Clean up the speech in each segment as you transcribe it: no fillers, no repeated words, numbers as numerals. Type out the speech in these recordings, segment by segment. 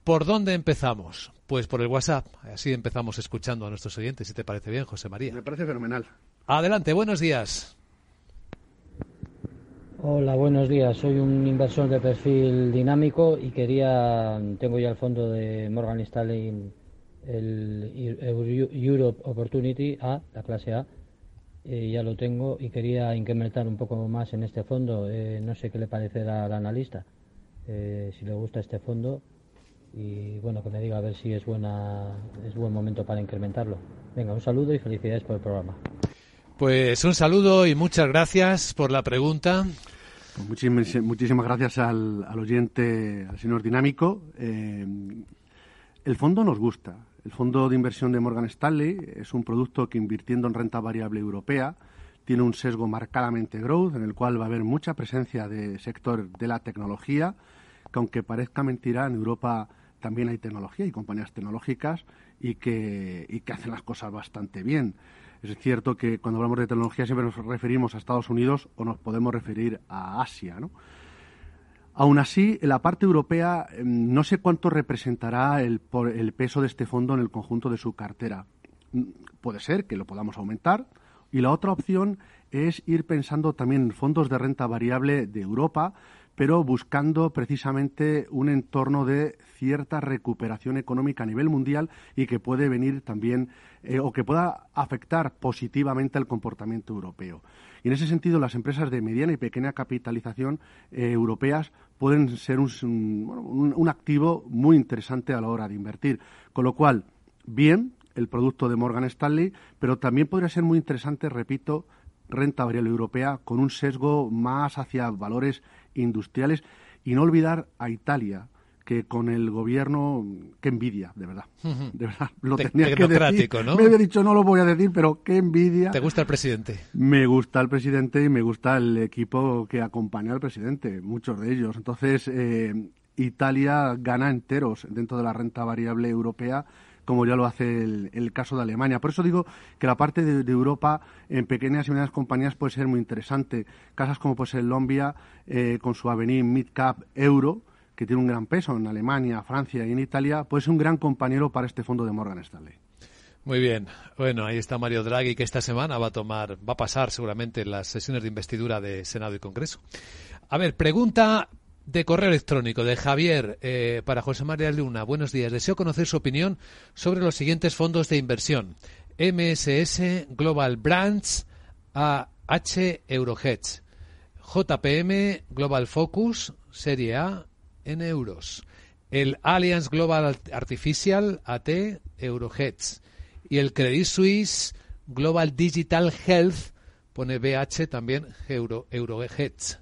¿Por dónde empezamos? Pues por el WhatsApp. Así empezamos escuchando a nuestros oyentes, si te parece bien, José María. Me parece fenomenal. Adelante, buenos días. Hola, buenos días. Soy un inversor de perfil dinámico y tengo ya el fondo de Morgan Stanley, el Europe Opportunity A, la clase A, ya lo tengo y quería incrementar un poco más en este fondo. No sé qué le parecerá al analista, si le gusta este fondo y bueno, que me diga a ver si es buen momento para incrementarlo. Venga, un saludo y felicidades por el programa. Pues un saludo y muchas gracias por la pregunta. Pues muchísimas gracias al oyente, al señor Dinámico. El fondo nos gusta. El fondo de inversión de Morgan Stanley es un producto que, invirtiendo en renta variable europea, tiene un sesgo marcadamente growth, en el cual va a haber mucha presencia de sector de la tecnología, que aunque parezca mentira, en Europa también hay tecnología y compañías tecnológicas y que hacen las cosas bastante bien. Es cierto que cuando hablamos de tecnología siempre nos referimos a Estados Unidos o nos podemos referir a Asia, ¿no? Aún así, en la parte europea no sé cuánto representará el peso de este fondo en el conjunto de su cartera. Puede ser que lo podamos aumentar. Y la otra opción es ir pensando también en fondos de renta variable de Europa, pero buscando precisamente un entorno de cierta recuperación económica a nivel mundial y que puede venir también o que pueda afectar positivamente al comportamiento europeo. Y en ese sentido, las empresas de mediana y pequeña capitalización europeas pueden ser un activo muy interesante a la hora de invertir. Con lo cual, bien, el producto de Morgan Stanley, pero también podría ser muy interesante, repito, renta variable europea con un sesgo más hacia valores industriales y no olvidar a Italia, que con el gobierno, qué envidia, de verdad, lo tenía que decir, ¿no? Me había dicho no lo voy a decir, pero qué envidia. ¿Te gusta el presidente? Me gusta el presidente y me gusta el equipo que acompaña al presidente, muchos de ellos. Entonces, Italia gana enteros dentro de la renta variable europea, como ya lo hace el caso de Alemania. Por eso digo que la parte de Europa en pequeñas y medianas compañías puede ser muy interesante. Casas como pues el Lombia, con su Avenir Mid Cap Euro, que tiene un gran peso en Alemania, Francia y en Italia, puede ser un gran compañero para este fondo de Morgan Stanley. Muy bien. Bueno, ahí está Mario Draghi, que esta semana va a pasar seguramente las sesiones de investidura de Senado y Congreso. A ver, pregunta de correo electrónico de Javier para José María Luna. Buenos días. Deseo conocer su opinión sobre los siguientes fondos de inversión: MSS Global Brands, AH Eurohedge, JPM Global Focus Serie A en euros, el Allianz Global Artificial AT Eurohedge y el Credit Suisse Global Digital Health, pone BH también Eurohedge.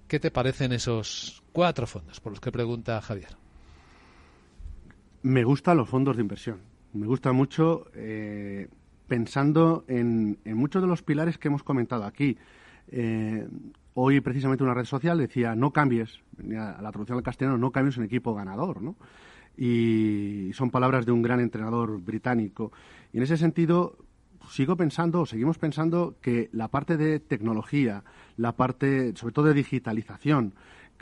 ¿Qué te parecen esos 4 fondos por los que pregunta Javier? Me gustan los fondos de inversión. Me gusta mucho pensando en muchos de los pilares que hemos comentado aquí. Hoy precisamente una red social decía no cambies, a la traducción al castellano, no cambies un equipo ganador, ¿no? Y son palabras de un gran entrenador británico. Y en ese sentido seguimos pensando que la parte de tecnología, la parte sobre todo de digitalización,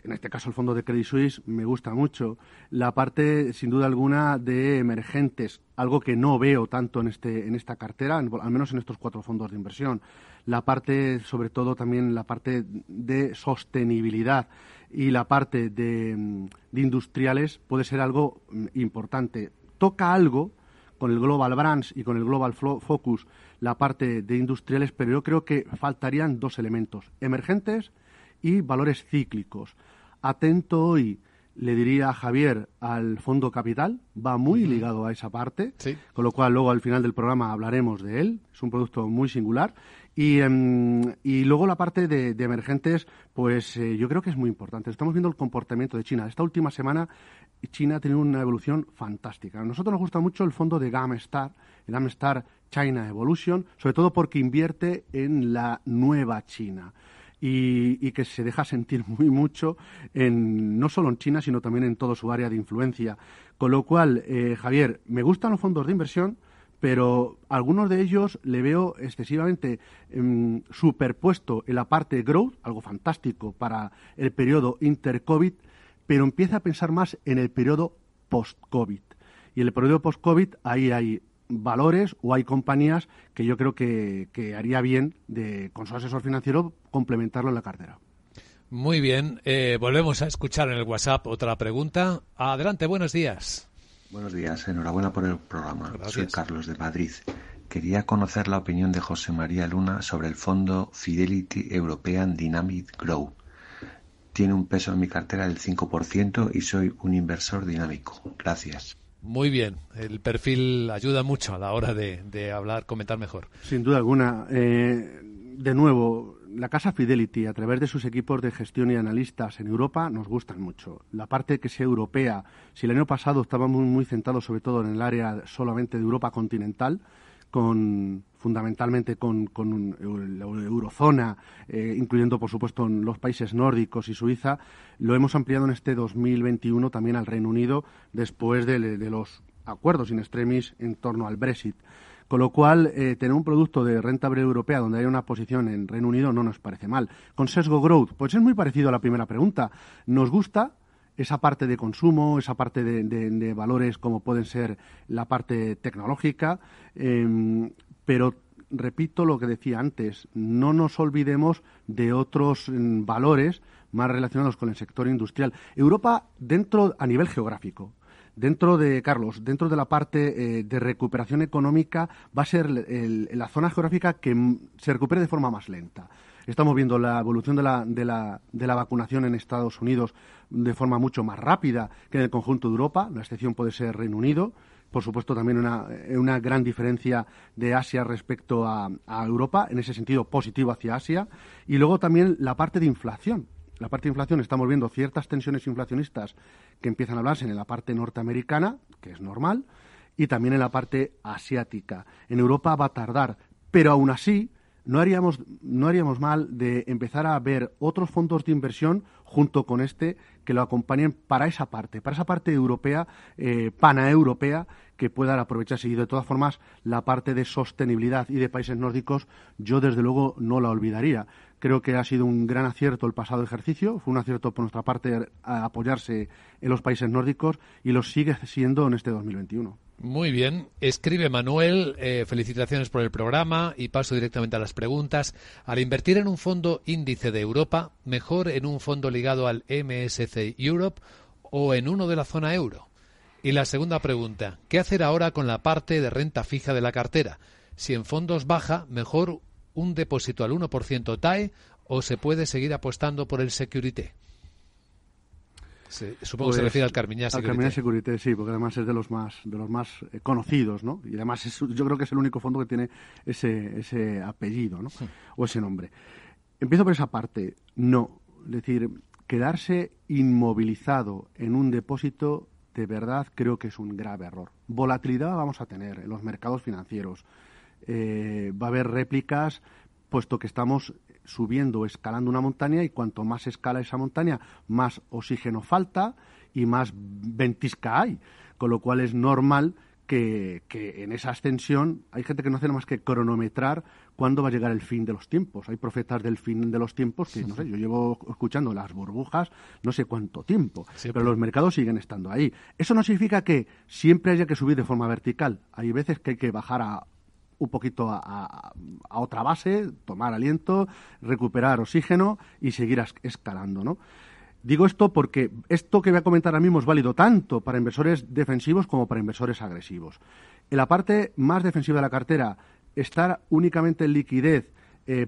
en este caso el fondo de Credit Suisse me gusta mucho, la parte sin duda alguna de emergentes, algo que no veo tanto en esta cartera, al menos en estos 4 fondos de inversión, la parte sobre todo también la parte de sostenibilidad y la parte de industriales puede ser algo importante. Toca algo con el Global Brands y con el Global Focus la parte de industriales, pero yo creo que faltarían 2 elementos: emergentes y valores cíclicos. Atento hoy, le diría a Javier, al Fondo Capital, va muy ligado a esa parte, sí. Con lo cual luego al final del programa hablaremos de él, es un producto muy singular. Y luego la parte de emergentes, pues yo creo que es muy importante. Estamos viendo el comportamiento de China. Esta última semana China ha tenido una evolución fantástica. A nosotros nos gusta mucho el fondo de Gamestar, el Gamestar China Evolution, sobre todo porque invierte en la nueva China. Y que se deja sentir muy mucho no solo en China, sino también en todo su área de influencia. Con lo cual, Javier, me gustan los fondos de inversión, pero algunos de ellos le veo excesivamente superpuesto en la parte growth, algo fantástico para el periodo inter-COVID, pero empieza a pensar más en el periodo post-COVID. Y en el periodo post-COVID ahí hay valores o hay compañías que yo creo que haría bien, con su asesor financiero, complementarlo en la cartera. Muy bien. Volvemos a escuchar en el WhatsApp otra pregunta. Adelante, buenos días. Buenos días, enhorabuena por el programa. Gracias. Soy Carlos de Madrid. Quería conocer la opinión de José María Luna sobre el fondo Fidelity European Dynamic Growth. Tiene un peso en mi cartera del 5% y soy un inversor dinámico. Gracias. Muy bien. El perfil ayuda mucho a la hora de hablar, comentar mejor. Sin duda alguna. De nuevo, la casa Fidelity, a través de sus equipos de gestión y analistas en Europa, nos gustan mucho. La parte que sea europea, si el año pasado estábamos muy centrados sobre todo en el área solamente de Europa continental, fundamentalmente con la eurozona, incluyendo por supuesto los países nórdicos y Suiza, lo hemos ampliado en este 2021 también al Reino Unido después de los acuerdos in extremis en torno al Brexit. Con lo cual, tener un producto de renta variable europea donde haya una posición en Reino Unido no nos parece mal. Con sesgo growth, pues es muy parecido a la primera pregunta. Nos gusta esa parte de consumo, esa parte de valores como pueden ser la parte tecnológica, pero repito lo que decía antes, no nos olvidemos de otros valores más relacionados con el sector industrial. Europa, a nivel geográfico, dentro de la parte de recuperación económica, va a ser la zona geográfica que se recupere de forma más lenta. Estamos viendo la evolución de la vacunación en Estados Unidos de forma mucho más rápida que en el conjunto de Europa. La excepción puede ser Reino Unido. Por supuesto, también una gran diferencia de Asia respecto a Europa, en ese sentido positivo hacia Asia. Y luego también la parte de inflación. La parte de inflación, estamos viendo ciertas tensiones inflacionistas que empiezan a hablarse en la parte norteamericana, que es normal, y también en la parte asiática. En Europa va a tardar, pero aún así no haríamos mal de empezar a ver otros fondos de inversión junto con que lo acompañen para esa parte europea, paneuropea, que puedan aprovecharse. Y de todas formas, la parte de sostenibilidad y de países nórdicos, yo desde luego no la olvidaría. Creo que ha sido un gran acierto el pasado ejercicio, fue un acierto por nuestra parte a apoyarse en los países nórdicos y lo sigue siendo en este 2021. Muy bien. Escribe Manuel, felicitaciones por el programa y paso directamente a las preguntas. Al invertir en un fondo índice de Europa, ¿mejor en un fondo ligado al MSCI Europe o en uno de la zona euro? Y la segunda pregunta, ¿qué hacer ahora con la parte de renta fija de la cartera? Si en fondos baja, ¿mejor un depósito al 1% TAE o se puede seguir apostando por el Securité? Supongo que se refiere al Carmignac Securité. Al Carmignac Securité, sí, porque además es de los más conocidos, ¿no? Y además yo creo que es el único fondo que tiene ese apellido, ¿no? O ese nombre. Empiezo por esa parte. No, es decir, quedarse inmovilizado en un depósito, de verdad creo que es un grave error. Volatilidad vamos a tener en los mercados financieros. Va a haber réplicas, puesto que estamos subiendo o escalando una montaña, y cuanto más escala esa montaña, más oxígeno falta y más ventisca hay. Con lo cual es normal que en esa ascensión hay gente que no hace nada más que cronometrar cuándo va a llegar el fin de los tiempos. Hay profetas del fin de los tiempos que, no sé, yo llevo escuchando las burbujas no sé cuánto tiempo, pero los mercados siguen estando ahí. Eso no significa que siempre haya que subir de forma vertical. Hay veces que hay que bajar un poquito a otra base, tomar aliento, recuperar oxígeno y seguir escalando, ¿no? Digo esto porque esto que voy a comentar ahora mismo es válido tanto para inversores defensivos como para inversores agresivos. En la parte más defensiva de la cartera, estar únicamente en liquidez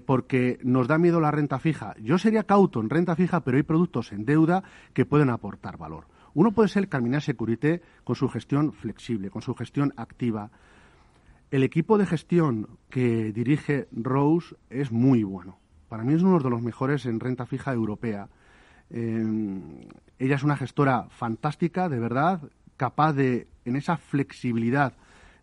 porque nos da miedo la renta fija. Yo sería cauto en renta fija, pero hay productos en deuda que pueden aportar valor. Uno puede ser el Carmignac Securité con su gestión flexible, con su gestión activa. El equipo de gestión que dirige Rose es muy bueno. Para mí es uno de los mejores en renta fija europea. Ella es una gestora fantástica, de verdad, capaz de, en esa flexibilidad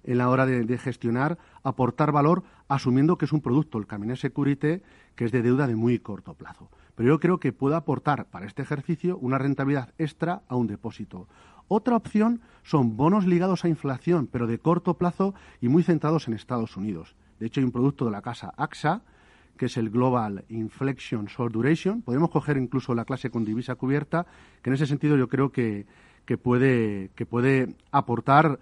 en la hora de gestionar, aportar valor, asumiendo que es un producto, el Carmignac Securité, que es de deuda de muy corto plazo. Pero yo creo que puede aportar para este ejercicio una rentabilidad extra a un depósito. Otra opción son bonos ligados a inflación, pero de corto plazo y muy centrados en Estados Unidos. De hecho, hay un producto de la casa AXA, que es el Global Inflation Short Duration. Podemos coger incluso la clase con divisa cubierta, que en ese sentido yo creo que que puede aportar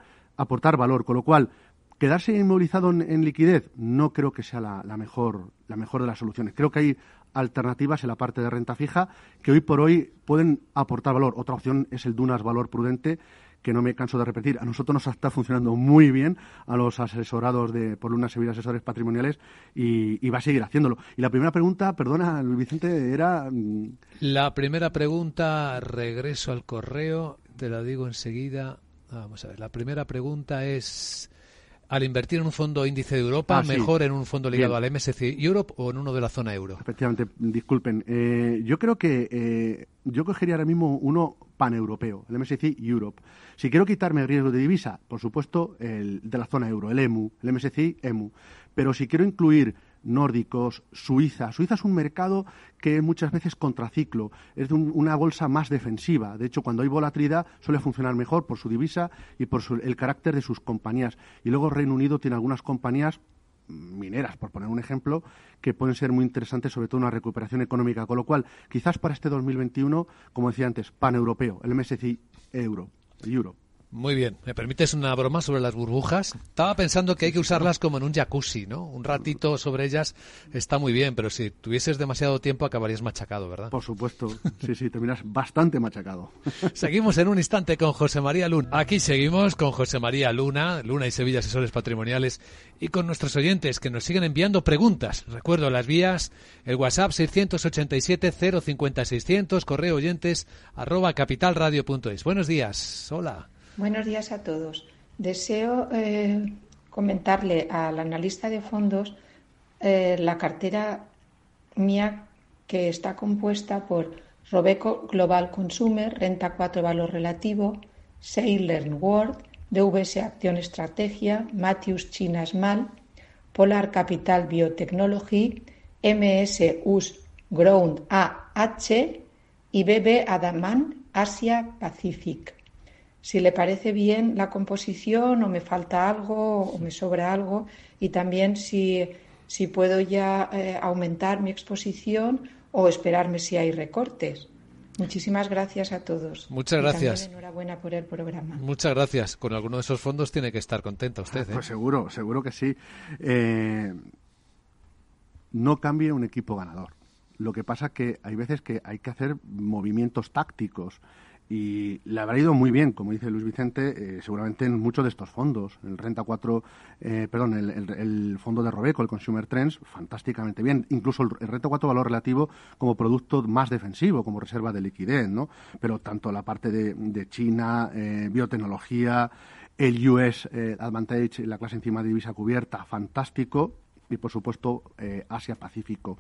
valor, con lo cual quedarse inmovilizado en liquidez no creo que sea la mejor de las soluciones. Creo que hay alternativas en la parte de renta fija que hoy por hoy pueden aportar valor. Otra opción es el Dunas Valor Prudente, que no me canso de repetir. A nosotros nos está funcionando muy bien, a los asesorados por Luna Sevilla Asesores Patrimoniales, y va a seguir haciéndolo. Y la primera pregunta, perdona, Luis Vicente, era... La primera pregunta, regreso al correo, te la digo enseguida. Vamos a ver, la primera pregunta es... Al invertir en un fondo índice de Europa, ¿mejor en un fondo ligado al MSCI Europe o en uno de la zona euro? Efectivamente, disculpen. Yo creo que yo cogería ahora mismo uno paneuropeo, el MSCI Europe. Si quiero quitarme el riesgo de divisa, por supuesto, el de la zona euro, el EMU, el MSCI EMU. Pero si quiero incluir nórdicos, Suiza es un mercado que muchas veces contraciclo, es una bolsa más defensiva. De hecho, cuando hay volatilidad suele funcionar mejor por su divisa y por el carácter de sus compañías. Y luego Reino Unido tiene algunas compañías mineras, por poner un ejemplo, que pueden ser muy interesantes, sobre todo una recuperación económica. Con lo cual, quizás para este 2021, como decía antes, paneuropeo, el MSCI Europe. Muy bien. ¿Me permites una broma sobre las burbujas? Estaba pensando que hay que usarlas como en un jacuzzi, ¿no? Un ratito sobre ellas está muy bien, pero si tuvieses demasiado tiempo acabarías machacado, ¿verdad? Por supuesto. Sí, terminas bastante machacado. Seguimos en un instante con José María Luna. Aquí seguimos con José María Luna y Sevilla Asesores Patrimoniales, y con nuestros oyentes que nos siguen enviando preguntas. Recuerdo las vías, el WhatsApp 687-050-600, correo oyentes @capitalradio.es. Buenos días. Hola. Buenos días a todos. Deseo comentarle al analista de fondos la cartera mía, que está compuesta por Robeco Global Consumer, Renta 4 Valor Relativo, Sailor World, DVS Acción Estrategia, Matthews China Small, Polar Capital Biotechnology, MS US Ground AH y BB Adaman Asia Pacific. Si le parece bien la composición, o me falta algo, o me sobra algo, y también si puedo ya aumentar mi exposición o esperarme si hay recortes. Muchísimas gracias a todos. Muchas gracias. Y también enhorabuena por el programa. Muchas gracias. Con alguno de esos fondos tiene que estar contenta usted, ¿eh? Pues seguro que sí. No cambie un equipo ganador. Lo que pasa que hay veces que hay que hacer movimientos tácticos. Y le habrá ido muy bien, como dice Luis Vicente, seguramente en muchos de estos fondos. El Renta 4, el fondo de Robeco, el Consumer Trends, fantásticamente bien. Incluso el Renta 4 Valor Relativo como producto más defensivo, como reserva de liquidez, ¿no? Pero tanto la parte de China, biotecnología, el US Advantage, la clase encima de divisa cubierta, fantástico. Y, por supuesto, Asia-Pacífico.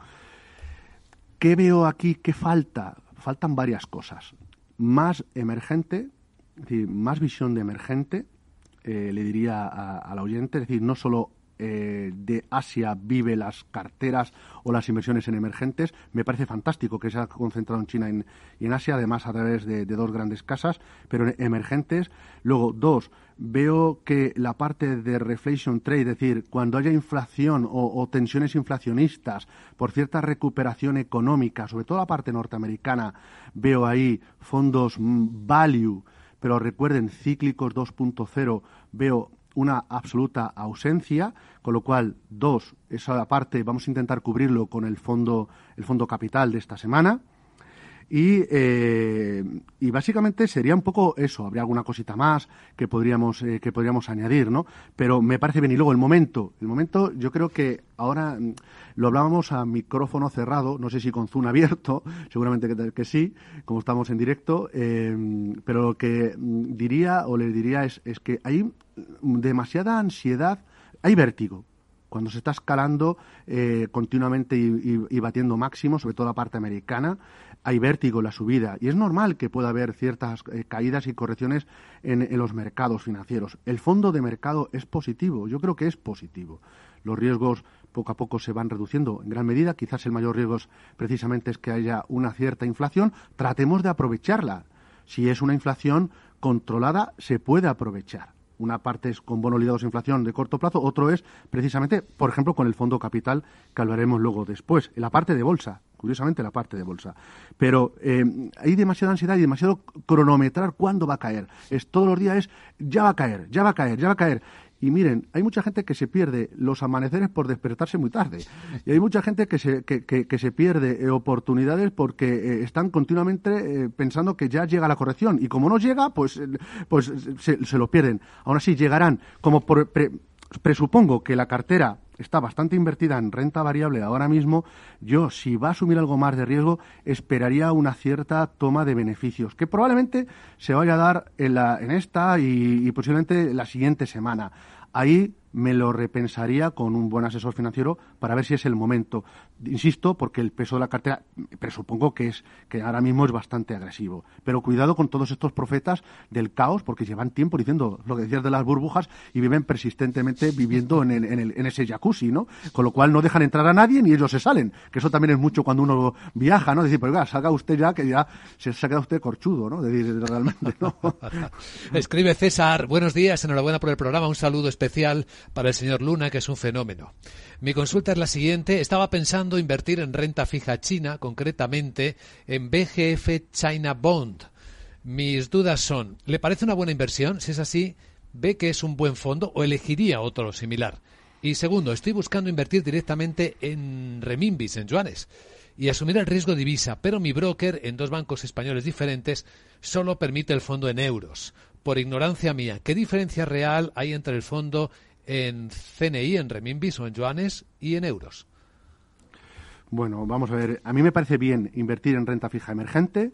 ¿Qué veo aquí? ¿Qué falta? Faltan varias cosas. Más emergente, es decir, más visión de emergente, le diría al oyente, es decir, no solo de Asia vive las carteras o las inversiones en emergentes. Me parece fantástico que se ha concentrado en China y en Asia, además a través de dos grandes casas, pero en emergentes. Luego, dos, veo que la parte de reflation trade, es decir, cuando haya inflación o tensiones inflacionistas por cierta recuperación económica, sobre todo la parte norteamericana, veo ahí fondos value, pero recuerden, cíclicos 2.0, veo una absoluta ausencia, con lo cual, dos, esa parte vamos a intentar cubrirlo con el fondo capital de esta semana. Y básicamente sería un poco eso. Habría alguna cosita más que podríamos añadir, ¿no? Pero me parece bien. Y luego el momento, yo creo que ahora lo hablábamos a micrófono cerrado, no sé si con Zoom abierto, seguramente que sí, como estamos en directo, pero lo que diría o les diría es que hay demasiada ansiedad, hay vértigo. Cuando se está escalando continuamente y batiendo máximos, sobre todo la parte americana, hay vértigo en la subida. Y es normal que pueda haber ciertas caídas y correcciones en los mercados financieros. El fondo de mercado es positivo, yo creo que es positivo. Los riesgos poco a poco se van reduciendo en gran medida. Quizás el mayor riesgo precisamente es que haya una cierta inflación. Tratemos de aprovecharla. Si es una inflación controlada, se puede aprovechar. Una parte es con bonos ligados a inflación de corto plazo, otro es precisamente, por ejemplo, con el fondo capital, que hablaremos luego después. En la parte de bolsa, curiosamente la parte de bolsa. Pero hay demasiada ansiedad y demasiado cronometrar cuándo va a caer. Todos los días ya va a caer, ya va a caer, ya va a caer. Y miren, hay mucha gente que se pierde los amaneceres por despertarse muy tarde. Y hay mucha gente que se pierde oportunidades porque están continuamente pensando que ya llega la corrección. Y como no llega, pues se lo pierden. Aún así, llegarán. Como presupongo que la cartera está bastante invertida en renta variable ahora mismo, yo, si va a asumir algo más de riesgo, esperaría una cierta toma de beneficios, que probablemente se vaya a dar en esta y posiblemente la siguiente semana. Ahí me lo repensaría con un buen asesor financiero para ver si es el momento. Insisto, porque el peso de la cartera presupongo que ahora mismo es bastante agresivo. Pero cuidado con todos estos profetas del caos, porque llevan tiempo diciendo lo que decías de las burbujas y viven persistentemente viviendo en ese jacuzzi, ¿no? Con lo cual no dejan entrar a nadie ni ellos se salen. Que eso también es mucho cuando uno viaja, ¿no? Decir, pues oiga, salga usted ya, que ya se ha quedado usted corchudo, ¿no? Decir, realmente, ¿no? Escribe César, buenos días, enhorabuena por el programa, un saludo especial para el señor Luna, que es un fenómeno. Mi consulta es la siguiente. Estaba pensando invertir en renta fija china, concretamente en BGF China Bond. Mis dudas son, ¿le parece una buena inversión? Si es así, ¿ve que es un buen fondo o elegiría otro similar? Y segundo, estoy buscando invertir directamente en renminbis, en yuanes, y asumir el riesgo de divisa, pero mi broker, en 2 bancos españoles diferentes, solo permite el fondo en euros. Por ignorancia mía, ¿qué diferencia real hay entre el fondo en CNI, en renminbis o en yuanes y en euros? Bueno, vamos a ver. A mí me parece bien invertir en renta fija emergente.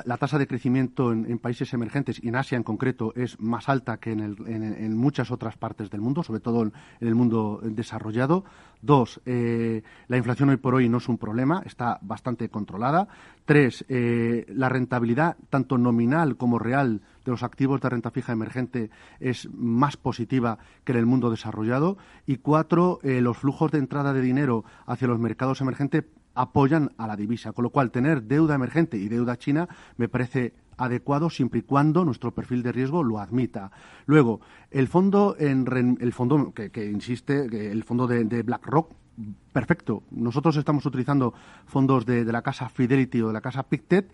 La tasa de crecimiento en países emergentes y en Asia en concreto es más alta que en muchas otras partes del mundo, sobre todo en el mundo desarrollado. 2, la inflación hoy por hoy no es un problema, está bastante controlada. 3, la rentabilidad tanto nominal como real de los activos de renta fija emergente es más positiva que en el mundo desarrollado. Y 4, los flujos de entrada de dinero hacia los mercados emergentes apoyan a la divisa, con lo cual tener deuda emergente y deuda china me parece adecuado siempre y cuando nuestro perfil de riesgo lo admita. Luego, el fondo que insiste, el fondo de BlackRock, perfecto. Nosotros estamos utilizando fondos de la casa Fidelity o de la casa Pictet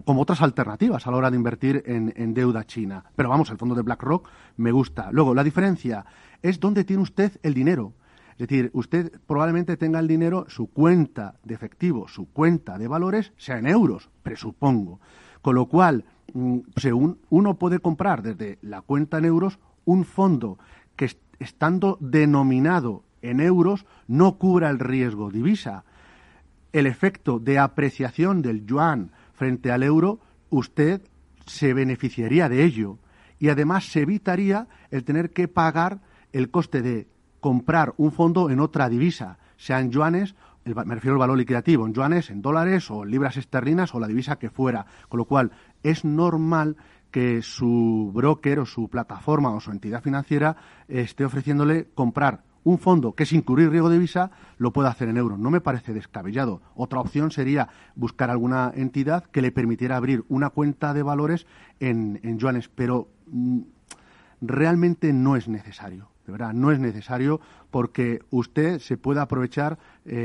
como otras alternativas a la hora de invertir en deuda china. Pero vamos, el fondo de BlackRock me gusta. Luego, la diferencia es dónde tiene usted el dinero. Es decir, usted probablemente tenga el dinero, su cuenta de efectivo, su cuenta de valores, sea en euros, presupongo. Con lo cual, uno puede comprar desde la cuenta en euros un fondo que, estando denominado en euros, no cubra el riesgo divisa. El efecto de apreciación del yuan frente al euro, usted se beneficiaría de ello. Y además se evitaría el tener que pagar el coste de comprar un fondo en otra divisa, sea en yuanes, me refiero al valor liquidativo, en yuanes, en dólares o en libras esterlinas o la divisa que fuera. Con lo cual, es normal que su broker o su plataforma o su entidad financiera esté ofreciéndole comprar un fondo que sin cubrir riesgo de divisa lo pueda hacer en euros. No me parece descabellado. Otra opción sería buscar alguna entidad que le permitiera abrir una cuenta de valores en yuanes, pero realmente no es necesario. De verdad, no es necesario porque usted se puede aprovechar,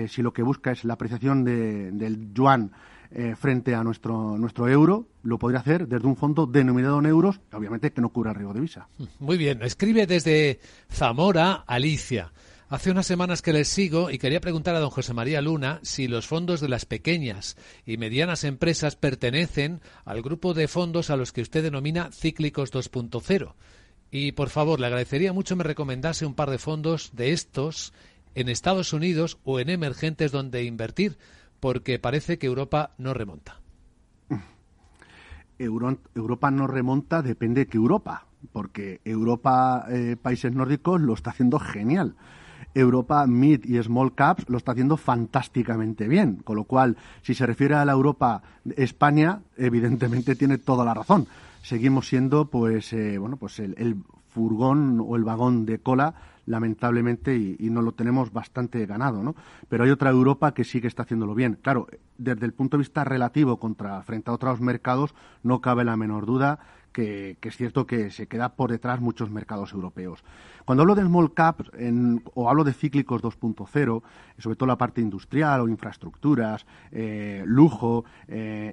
si lo que busca es la apreciación del yuan frente a nuestro euro, lo podría hacer desde un fondo denominado en euros, obviamente que no cubra riesgo de divisa. Muy bien, escribe desde Zamora Alicia. Hace unas semanas que les sigo y quería preguntar a don José María Luna si los fondos de las pequeñas y medianas empresas pertenecen al grupo de fondos a los que usted denomina cíclicos 2.0. Y, por favor, le agradecería mucho me recomendase un par de fondos de estos en Estados Unidos o en emergentes donde invertir, porque parece que Europa no remonta. Europa no remonta, depende de qué Europa, porque Europa, países nórdicos, lo está haciendo genial. Europa Mid y Small Caps lo está haciendo fantásticamente bien, con lo cual, si se refiere a la Europa España, evidentemente tiene toda la razón. Seguimos siendo el furgón o el vagón de cola, lamentablemente, y nos lo tenemos bastante ganado, ¿no? Pero hay otra Europa que sí que está haciéndolo bien. Claro, desde el punto de vista relativo frente a otros mercados, no cabe la menor duda que es cierto que se queda por detrás muchos mercados europeos. Cuando hablo de small cap o hablo de cíclicos 2.0, sobre todo la parte industrial o infraestructuras, lujo,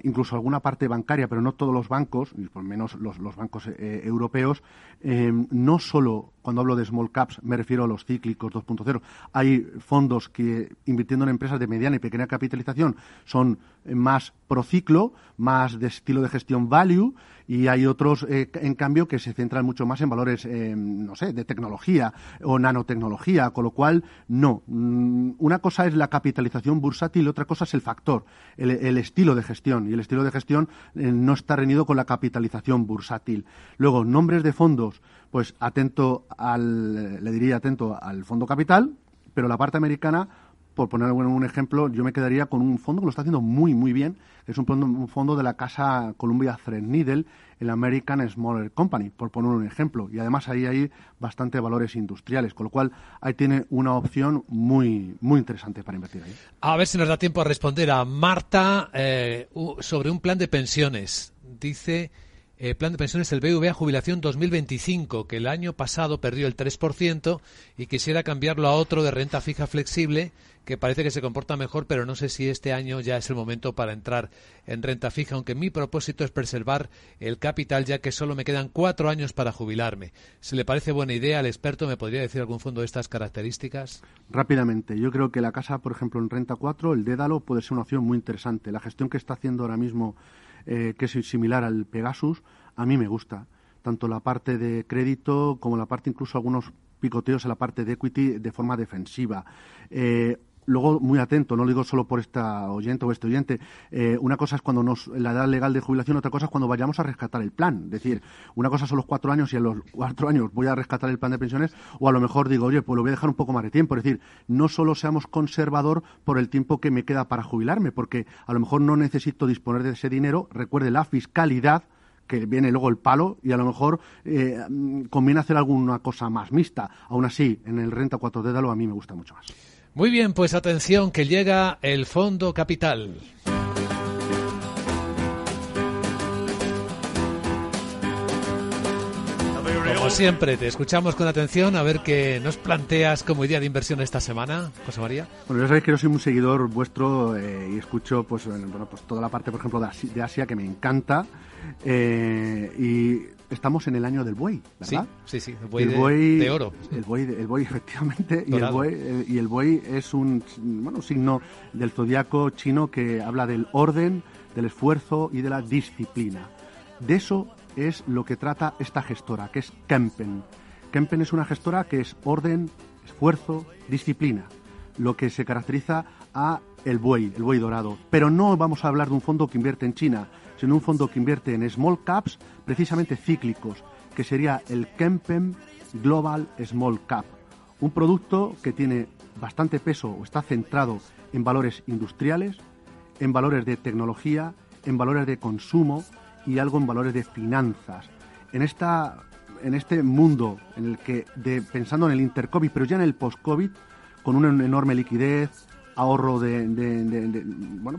incluso alguna parte bancaria, pero no todos los bancos, y por lo menos los bancos europeos, no solo cuando hablo de small caps me refiero a los cíclicos 2.0. Hay fondos que, invirtiendo en empresas de mediana y pequeña capitalización, son más prociclo, más de estilo de gestión value, y hay otros, en cambio, que se centran mucho más en valores, de tecnología o nanotecnología, con lo cual, no. Una cosa es la capitalización bursátil, otra cosa es el factor, el estilo de gestión, y el estilo de gestión no está reñido con la capitalización bursátil. Luego, nombres de fondos, pues atento al fondo capital, pero la parte americana, por poner un ejemplo, yo me quedaría con un fondo que lo está haciendo muy, muy bien, que es un fondo de la casa Columbia Threadneedle, el American Smaller Company, por poner un ejemplo. Y además ahí hay bastante valores industriales, con lo cual ahí tiene una opción muy, muy interesante para invertir ahí. A ver si nos da tiempo a responder a Marta sobre un plan de pensiones. Dice... plan de pensiones el BVA Jubilación 2025, que el año pasado perdió el 3% y quisiera cambiarlo a otro de renta fija flexible, que parece que se comporta mejor, pero no sé si este año ya es el momento para entrar en renta fija, aunque mi propósito es preservar el capital, ya que solo me quedan 4 años para jubilarme. Si le parece buena idea al experto, ¿me podría decir algún fondo de estas características? Rápidamente, yo creo que la casa, por ejemplo, en renta 4, el Dédalo puede ser una opción muy interesante. La gestión que está haciendo ahora mismo, que es similar al Pegasus, a mí me gusta. Tanto la parte de crédito como la parte, incluso algunos picoteos en la parte de equity de forma defensiva. Luego, muy atento, no lo digo solo por esta oyente o este oyente, una cosa es cuando la edad legal de jubilación, otra cosa es cuando vayamos a rescatar el plan. Es decir, una cosa son los 4 años y a los 4 años voy a rescatar el plan de pensiones, o a lo mejor digo, oye, pues lo voy a dejar un poco más de tiempo. Es decir, no solo seamos conservador por el tiempo que me queda para jubilarme, porque a lo mejor no necesito disponer de ese dinero. Recuerde la fiscalidad, que viene luego el palo, y a lo mejor conviene hacer alguna cosa más mixta. Aún así, en el Renta 4 Dédalo a mí me gusta mucho más. Muy bien, pues atención, que llega el Fondo Capital. Como siempre, te escuchamos con atención a ver qué nos planteas como idea de inversión esta semana, José María. Bueno, ya sabéis que yo soy un seguidor vuestro y escucho pues toda la parte, por ejemplo, de Asia, que me encanta. Y estamos en el año del buey, ¿verdad? Sí, el buey de oro. El buey, efectivamente. Dorado. Y el buey es un signo del zodiaco chino que habla del orden, del esfuerzo y de la disciplina. De eso es lo que trata esta gestora, que es Kempen. Kempen es una gestora que es orden, esfuerzo, disciplina, lo que se caracteriza a el buey dorado. Pero no vamos a hablar de un fondo que invierte en China, sino un fondo que invierte en small caps, precisamente cíclicos, que sería el Kempen Global Small Cap. Un producto que tiene bastante peso o está centrado en valores industriales, en valores de tecnología, en valores de consumo y algo en valores de finanzas. En este mundo en el que, pensando en el inter-COVID, pero ya en el post-COVID, con una enorme liquidez, ahorro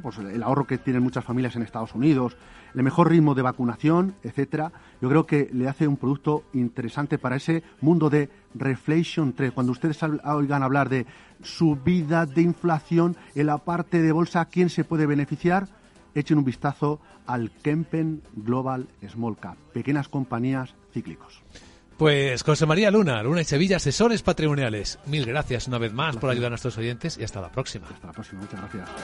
pues el ahorro que tienen muchas familias en Estados Unidos, el mejor ritmo de vacunación, etcétera, yo creo que le hace un producto interesante para ese mundo de reflation trade. Cuando ustedes oigan hablar de subida de inflación en la parte de bolsa, ¿quién se puede beneficiar? Echen un vistazo al Kempen Global Small Cap, pequeñas compañías cíclicos. Pues José María Luna y Sevilla, asesores patrimoniales. Mil gracias una vez más por ayudar a nuestros oyentes y hasta la próxima. Hasta la próxima, muchas gracias.